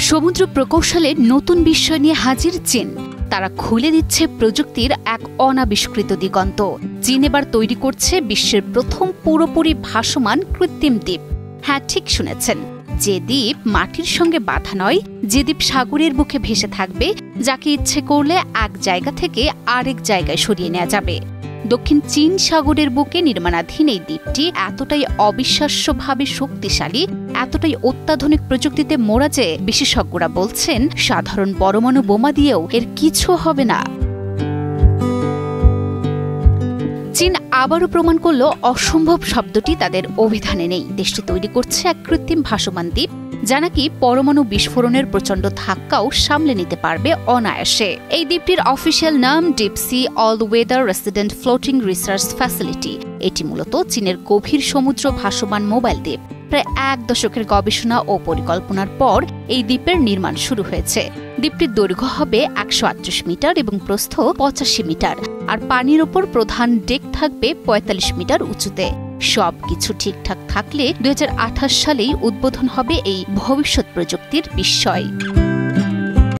সমুদ্র প্রকৌশলে নতুন বিষয় নিয়ে হাজির চীন। তারা খুলে দিচ্ছে প্রযুক্তির এক অনাবিষ্কৃত দিগন্ত। চীন এবার তৈরি করছে বিশ্বের প্রথম পুরোপুরি ভাসমান কৃত্রিম দ্বীপ। হ্যাঁ, ঠিক শুনেছেন, যে দ্বীপ মাটির সঙ্গে বাঁধা নয়, যে দ্বীপ সাগরের বুকে ভেসে থাকবে, যাকে ইচ্ছে করলে এক জায়গা থেকে আরেক জায়গায় সরিয়ে নেওয়া যাবে। দক্ষিণ চীন সাগরের বুকে নির্মাণাধীন এই দ্বীপটি এতটাই অবিশ্বাস্যভাবে শক্তিশালী, এতটাই অত্যাধুনিক প্রযুক্তিতে মোড়া যে বিশেষজ্ঞরা বলছেন সাধারণ পরমাণু বোমা দিয়েও এর কিছু হবে না। চীন আবারও প্রমাণ করল অসম্ভব শব্দটি তাদের অভিধানে নেই। দেশটি তৈরি করছে এক কৃত্রিম ভাসমান দ্বীপ, যা নাকি পরমাণু বিস্ফোরণের প্রচণ্ড ধাক্কাও সামলে নিতে পারবে অনায়াসে। এই দ্বীপটির অফিসিয়াল নাম deep sea all weather resident floating research facility. এটি মূলত চীনের গভীর সমুদ্র ভাসমান মোবাইল দ্বীপ। প্রায় ১ দশকের গবেষণা ও পরিকল্পনার পর এই দ্বীপের নির্মাণ শুরু হয়েছে। দ্বীপটির দৈর্ঘ্য হবে ১৩৮ মিটার এবং প্রস্থ ৮৫ মিটার, আর পানির ওপর প্রধান ডেক থাকবে ৪৫ মিটার উঁচুতে। সবকিছু ঠিকঠাক থাকলে ২০২৮ সালেই উদ্বোধন হবে এই ভবিষ্যৎ প্রযুক্তির বিস্ময়।